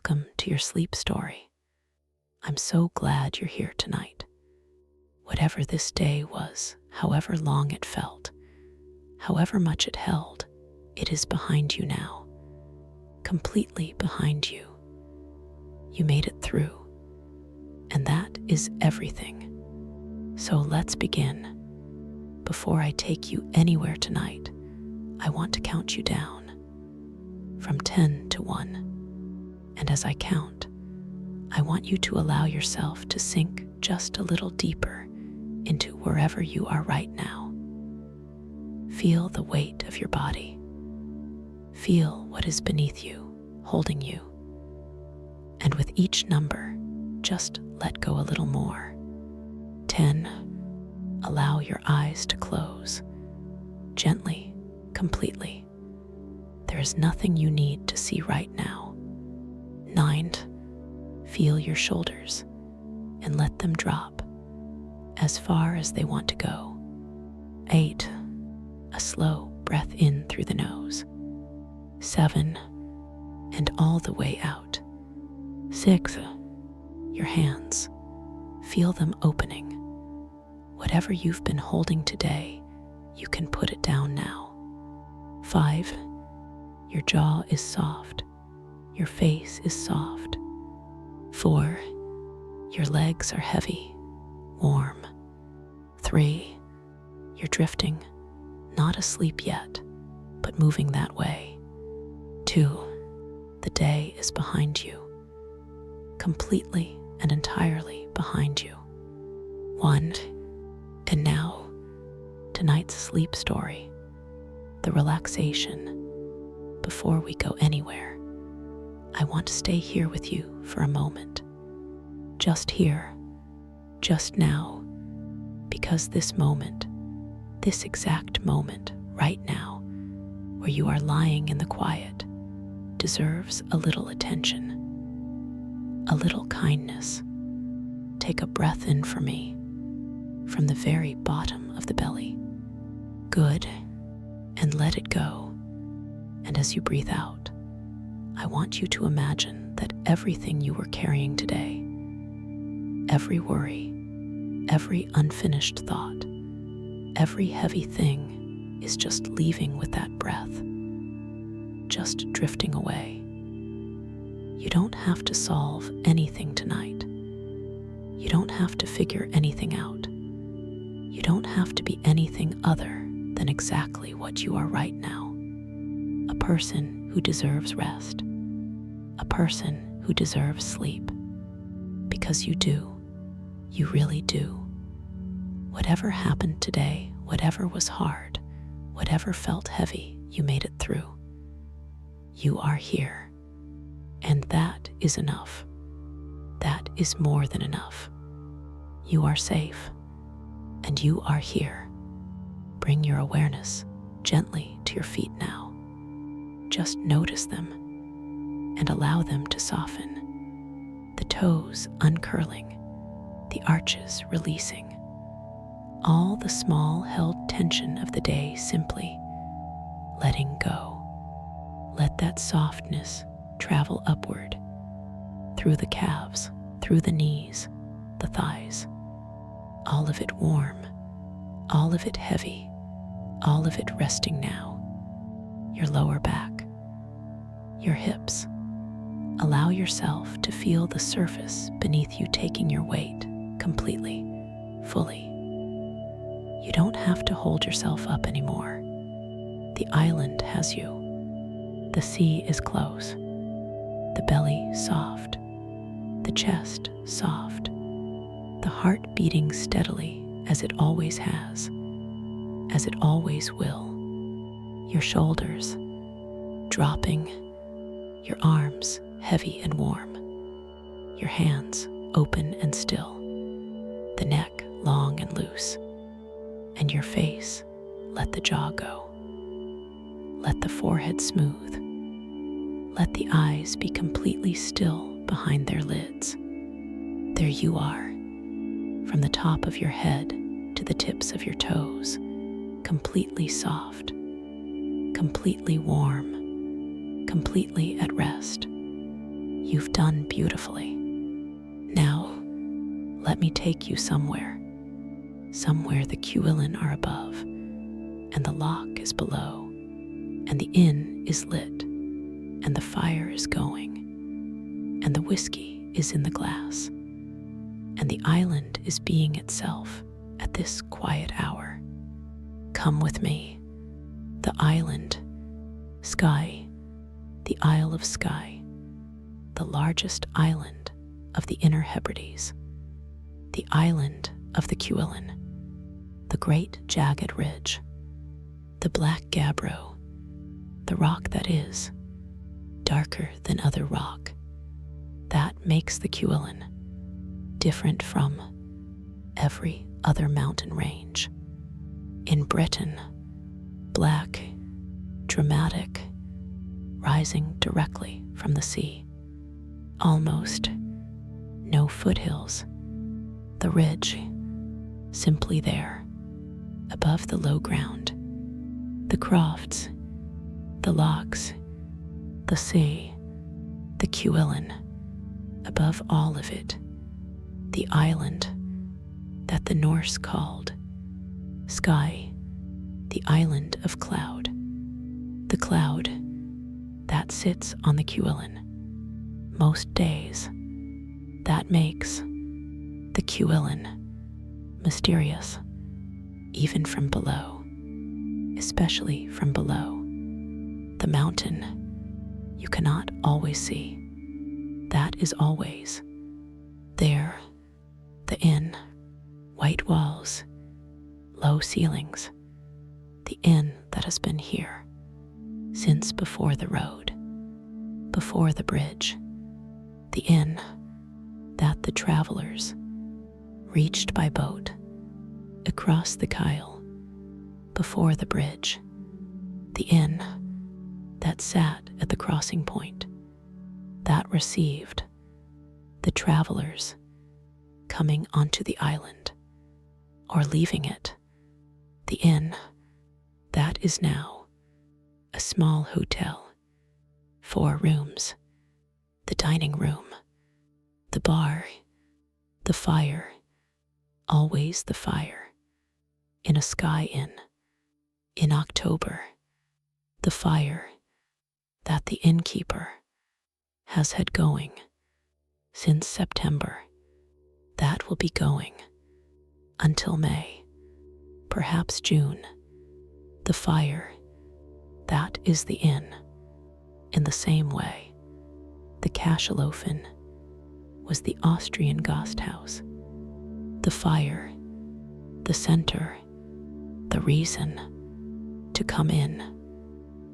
welcome to your sleep story. I'm so glad you're here tonight. Whatever this day was, however long it felt, however much it held, it is behind you now, completely behind you. You made it through, and that is everything. So let's begin. Before I take you anywhere tonight, I want to count you down from 10 to 1. And as I count, I want you to allow yourself to sink just a little deeper into wherever you are right now. Feel the weight of your body. Feel what is beneath you, holding you. And with each number, just let go a little more. 10. Allow your eyes to close. Gently, completely. There is nothing you need to see right now. 9. Feel your shoulders and let them drop as far as they want to go. 8. A slow breath in through the nose. 7. And all the way out. 6. Your hands. Feel them opening. Whatever you've been holding today, you can put it down now. 5. Your jaw is soft. Your face is soft. 4. Your legs are heavy, warm. 3. You're drifting, not asleep yet, but moving that way. 2. The day is behind you, completely and entirely behind you. 1. And now, tonight's sleep story, the relaxation. Before we go anywhere, I want to stay here with you for a moment. Just here, just now, because this moment, this exact moment right now, where you are lying in the quiet, deserves a little attention, a little kindness. Take a breath in for me, from the very bottom of the belly. Good, and let it go. And as you breathe out, I want you to imagine that everything you were carrying today, every worry, every unfinished thought, every heavy thing is just leaving with that breath, just drifting away. You don't have to solve anything tonight. You don't have to figure anything out. You don't have to be anything other than exactly what you are right now. A person who deserves rest. A person who deserves sleep. Because you do. You really do. Whatever happened today, whatever was hard, whatever felt heavy, you made it through. You are here. And that is enough. That is more than enough. You are safe. And you are here. Bring your awareness gently to your feet now. Just notice them and allow them to soften. The toes uncurling, the arches releasing. All the small held tension of the day simply letting go. Let that softness travel upward, through the calves, through the knees, the thighs. All of it warm, all of it heavy, all of it resting now. Your lower back, your hips. Allow yourself to feel the surface beneath you taking your weight completely, fully. You don't have to hold yourself up anymore. The island has you. The sea is close. The belly soft. The chest soft. The heart beating steadily as it always has, as it always will. Your shoulders dropping, your arms heavy and warm, your hands open and still, the neck long and loose, and your face, let the jaw go. Let the forehead smooth. Let the eyes be completely still behind their lids. There you are, from the top of your head to the tips of your toes, completely soft, completely warm, completely at rest. You've done beautifully. Now, let me take you somewhere the Cuillin are above, and the loch is below, and the inn is lit, and the fire is going, and the whiskey is in the glass, and the island is being itself at this quiet hour. Come with me. The island, Skye, the Isle of Skye, the largest island of the Inner Hebrides, the island of the Cuillin, the great jagged ridge, the black gabbro, the rock that is darker than other rock, that makes the Cuillin different from every other mountain range. In Britain, black, dramatic, rising directly from the sea. Almost no foothills. The ridge, simply there, above the low ground. The crofts, the lochs, the sea, the Cuillin, above all of it, the island that the Norse called Skye, the island of cloud, the cloud that sits on the Cuillin most days, that makes the Cuillin mysterious, even from below, especially from below. The mountain you cannot always see, that is always there. The inn, white walls, low ceilings, the inn that has been here since before the road, before the bridge, the inn that the travelers reached by boat across the Kyle, before the bridge, the inn that sat at the crossing point, that received the travelers coming onto the island or leaving it, the inn that is now a small hotel, 4 rooms, the dining room, the bar, the fire, always the fire, in a Skye inn, in October, the fire that the innkeeper has had going since September, that will be going until May, perhaps June. The fire that is the inn. In the same way, the Kashelofen was the Austrian Gasthaus. The fire, the center, the reason to come in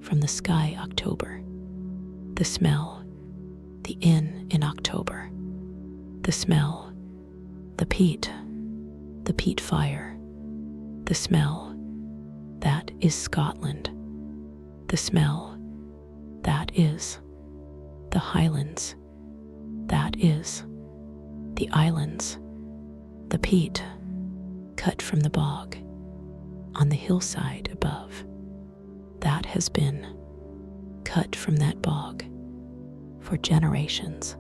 from the Skye October. The smell, the inn in October. The smell, the peat fire. The smell, that is Scotland. The smell, that is the Highlands. That is the islands. The peat, cut from the bog, on the hillside above, that has been cut from that bog for generations.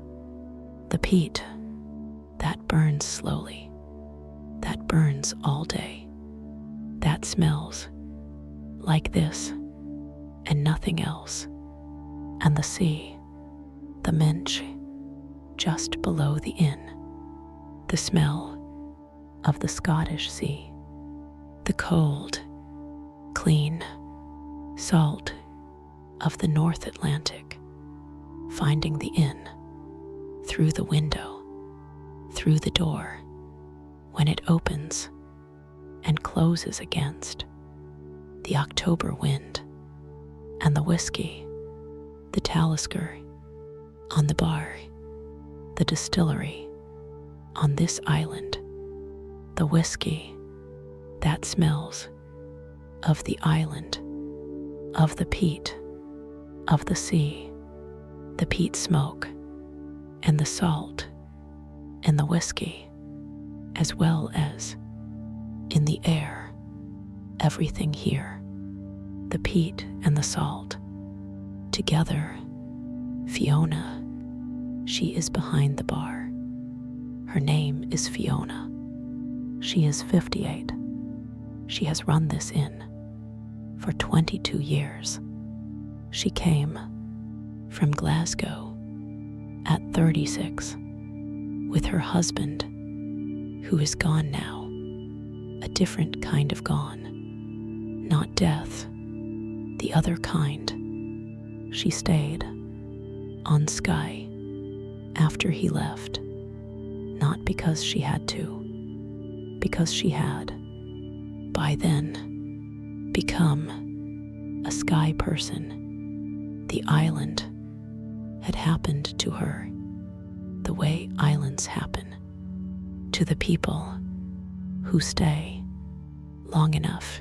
The peat that burns slowly, that burns all day, that smells like this and nothing else. And the sea, the Minch, just below the inn, the smell of the Scottish Sea, the cold, clean salt of the North Atlantic, finding the inn through the window, through the door, when it opens and closes against the October wind, and the whiskey, the Talisker on the bar, the distillery on this island, the whiskey that smells of the island, of the peat, of the sea, the peat smoke, and the salt, and the whiskey, as well as in the air, everything here, the peat and the salt, together, Fiona, She is behind the bar. Her name is Fiona. She is 58. She has run this inn for 22 years. She came from Glasgow at 36 with her husband, who is gone now, a different kind of gone, not death, the other kind. She stayed on Skye after he left, not because she had to, because she had, by then, become a Skye person. The island had happened to her the way islands happen to the people who stay long enough.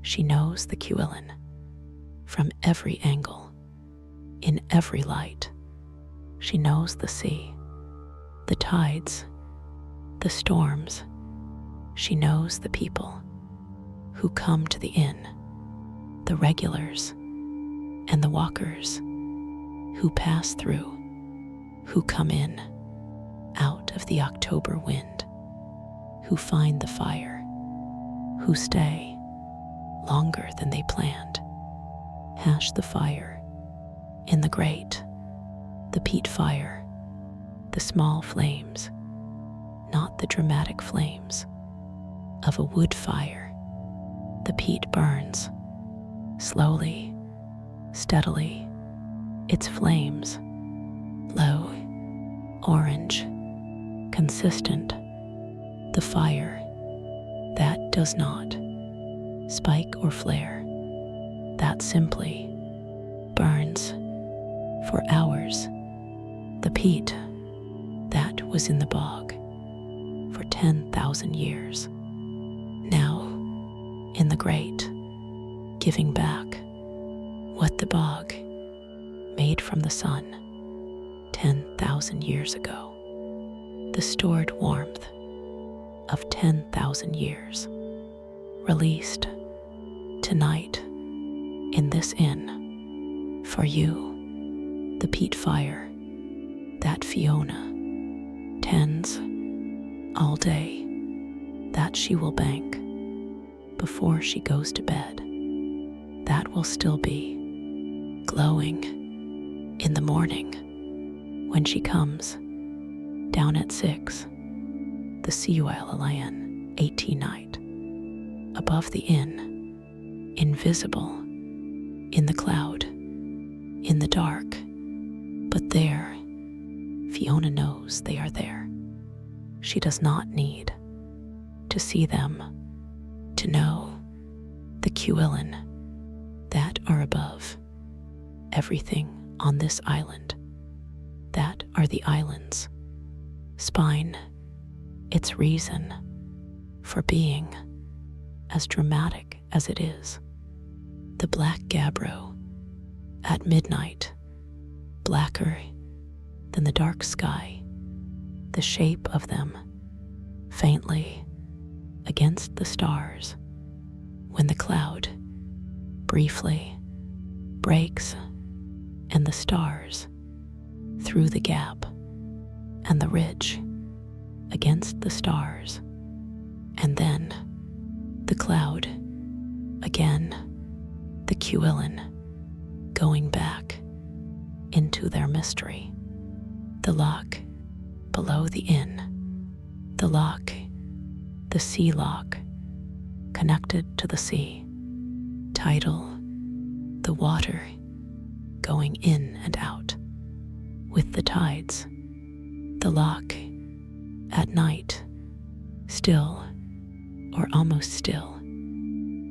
She knows the Cuillin from every angle, in every light. She knows the sea, the tides, the storms. She knows the people who come to the inn, the regulars and the walkers who pass through, who come in out of the October wind, who find the fire, who stay longer than they planned, hash the fire in the grate, the peat fire, the small flames, not the dramatic flames of a wood fire. The peat burns slowly, steadily, its flames low, orange, consistent. The fire that does not spike or flare, that simply burns for hours. The peat that was in the bog for 10,000 years, now in the grate, giving back what the bog made from the sun 10,000 years ago. The stored warmth of 10,000 years, released tonight in this inn for you. The peat fire that Fiona tends all day, that she will bank before she goes to bed, that will still be glowing in the morning when she comes down at 6, the Cuillin 18 night, above the inn, invisible in the cloud, in the dark, but there, Fiona knows they are there. She does not need to see them to know the Cuillin that are above everything on this island, that are the island's spine, its reason for being as dramatic as it is. The black gabbro at midnight, blacker than the dark sky, the shape of them faintly against the stars when the cloud briefly breaks and the stars through the gap and the ridge against the stars, and then the cloud again, the Cuillin going back into their mystery. The lock below the inn, the lock, the sea lock, connected to the sea, tidal, the water going in and out with the tides. The lock at night, still or almost still,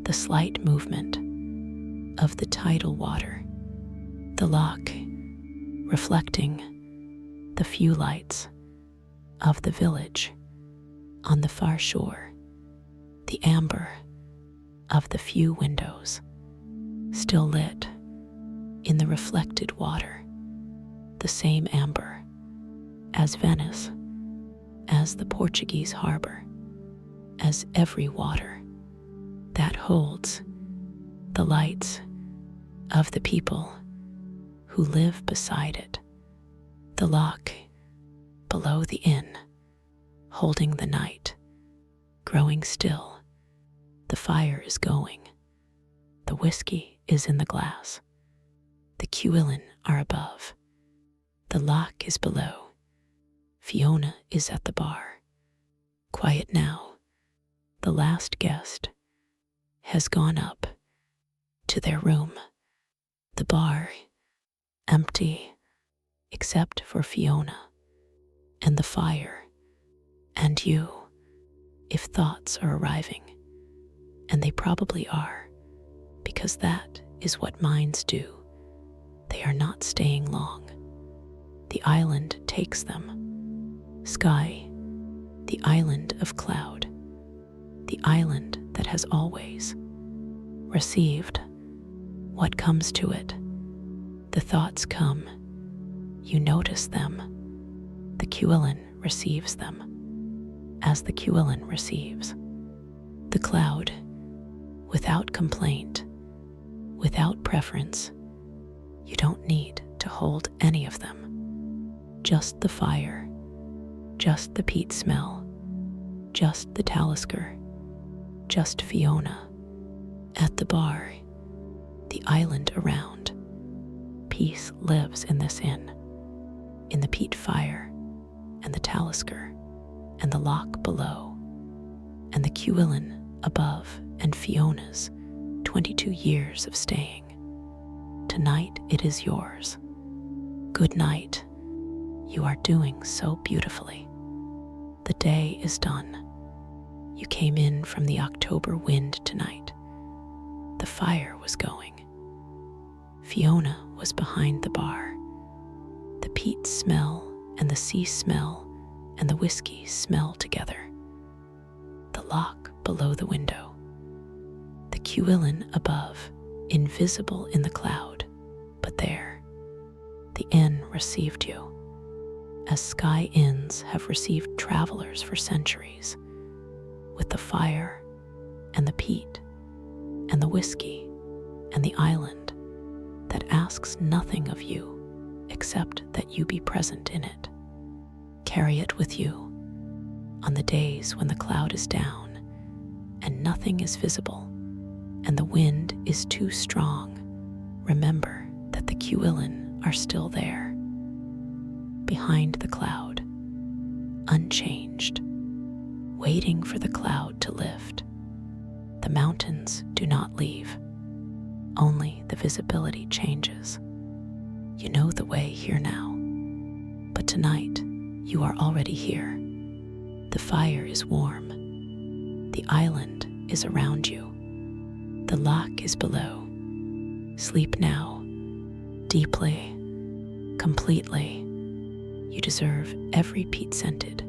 the slight movement of the tidal water, the lock reflecting the few lights of the village on the far shore, the amber of the few windows still lit in the reflected water, the same amber as Venice, as the Portuguese harbor, as every water that holds the lights of the people who live beside it, The lock below the inn, holding the night, growing still. The fire is going. The whiskey is in the glass. The Quillen are above. The lock is below. Fiona is at the bar. Quiet now. The last guest has gone up to their room. The bar empty, except for Fiona and the fire and you, if thoughts are arriving. And they probably are, because that is what minds do. They are not staying long. The island takes them. Skye, the island of cloud, the island that has always received what comes to it. The thoughts come, you notice them. The Quillen receives them, as the Quillen receives. The cloud, without complaint, without preference. You don't need to hold any of them. Just the fire, just the peat smell, just the Talisker, just Fiona. At the bar, the island around. Peace lives in this inn, in the peat fire, and the Talisker, and the lock below, and the Quillen above, and Fiona's 22 years of staying. Tonight it is yours. Good night. You are doing so beautifully. The day is done. You came in from the October wind tonight. The fire was going. Fiona was behind the bar. The peat smell and the sea smell and the whiskey smell together. The lock below the window. The Quillen above, invisible in the cloud, but there. The inn received you, as Skye inns have received travelers for centuries, with the fire and the peat and the whiskey and the island that asks nothing of you except that you be present in it. Carry it with you on the days when the cloud is down and nothing is visible and the wind is too strong. Remember that the Quillen are still there, behind the cloud, unchanged, waiting for the cloud to lift. The mountains do not leave, only the visibility changes. You know the way here now, but tonight you are already here. The fire is warm. The island is around you. The lock is below. Sleep now, deeply, completely. You deserve every peat-scented,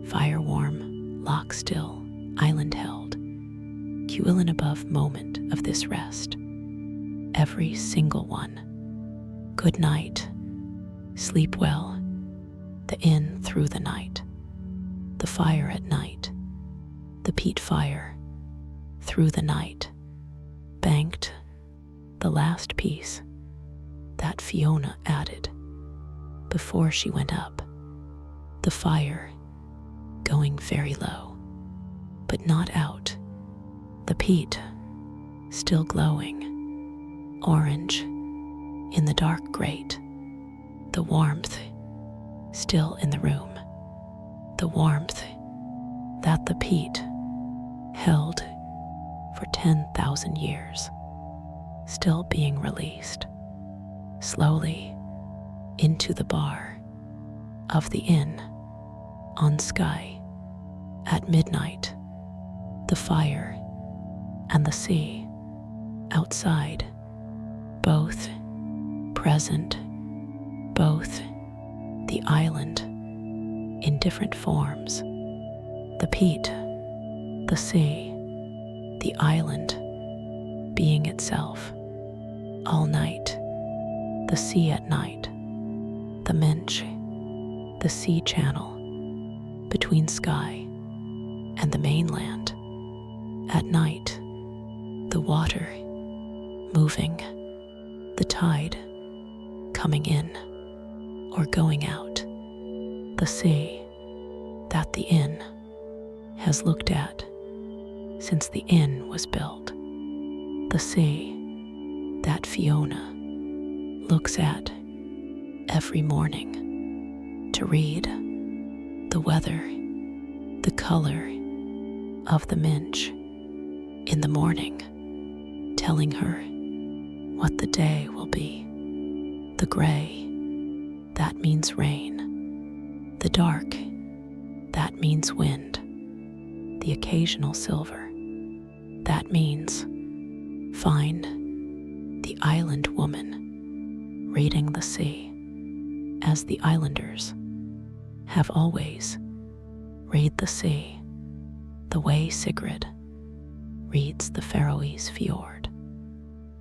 fire-warm, lock-still, island-held, Quillen above moment of this rest. Every single one. Good night. Sleep well. The inn through the night. The fire at night. The peat fire. Through the night. Banked. The last piece. That Fiona added. Before she went up. The fire. Going very low. But not out. The peat. Still glowing. Orange. In the dark grate. The warmth. Still in the room. The warmth that the peat held for 10,000 years, still being released slowly into the bar of the inn on Skye at midnight. The fire and the sea outside, both present, both the island in different forms, the peat, the sea, the island being itself, all night, the sea at night, the Minch, the sea channel between Skye and the mainland, at night, the water moving, the tide coming in or going out. The sea that the inn has looked at since the inn was built. The sea that Fiona looks at every morning to read the weather, the color of the minch in the morning, telling her what the day will be. The gray, that means rain. The dark, that means wind. The occasional silver, that means find the island woman reading the sea, as the islanders have always read the sea, the way Sigrid reads the Faroese fjord,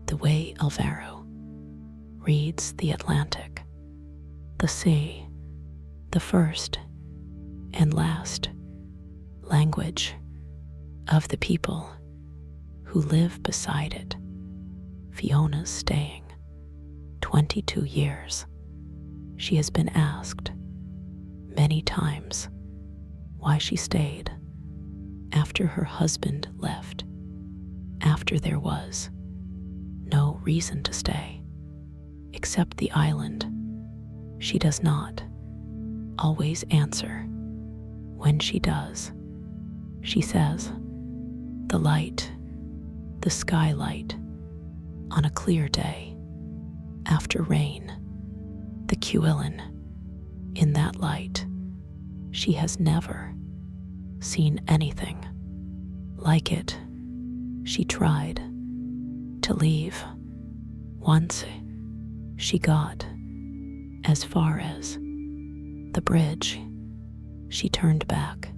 the way Alvaro reads the Atlantic. The sea, the first and last language of the people who live beside it. Fiona's staying 22 years. She has been asked many times why she stayed after her husband left, after there was no reason to stay except the island. She does not always answer. When she does, she says, the light, the skylight, on a clear day, after rain, the Cuillin, in that light, she has never seen anything like it. She tried to leave. Once she got as far as the bridge, she turned back.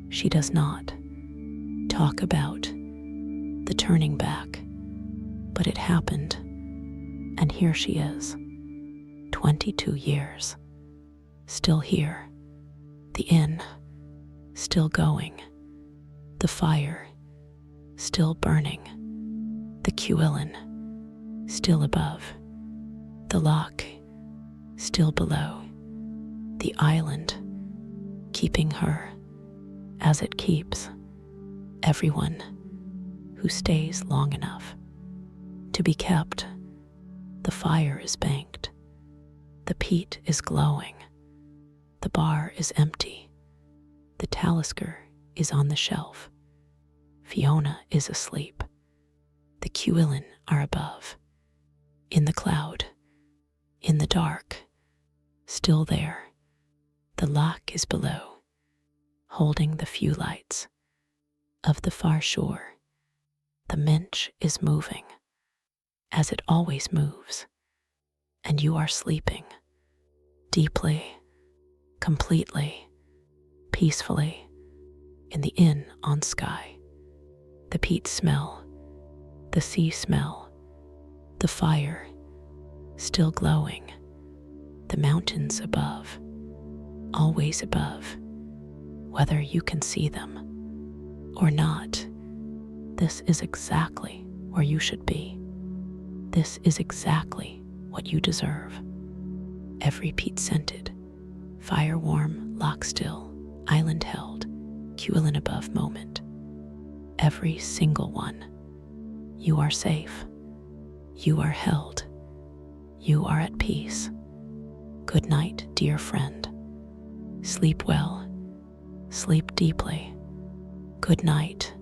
She does not talk about the turning back, but it happened, and here she is, 22 years, still here, the inn still going, the fire still burning, the Cuillin still above, the lock still below, the island keeping her as it keeps everyone who stays long enough to be kept. The fire is banked, the peat is glowing, the bar is empty, the Talisker is on the shelf, Fiona is asleep, the Cuillin are above, in the cloud, in the dark, still there, the lock is below, holding the few lights of the far shore. The minch is moving, as it always moves, and you are sleeping, deeply, completely, peacefully, in the inn on Skye. The peat smell, the sea smell, the fire still glowing, the mountains above, always above, whether you can see them or not. This is exactly where you should be. This is exactly what you deserve. Every peat-scented, fire-warm, lock-still, island-held, Cuillin above moment. Every single one. You are safe. You are held. You are at peace. Good night, dear friend. Sleep well. Sleep deeply. Good night.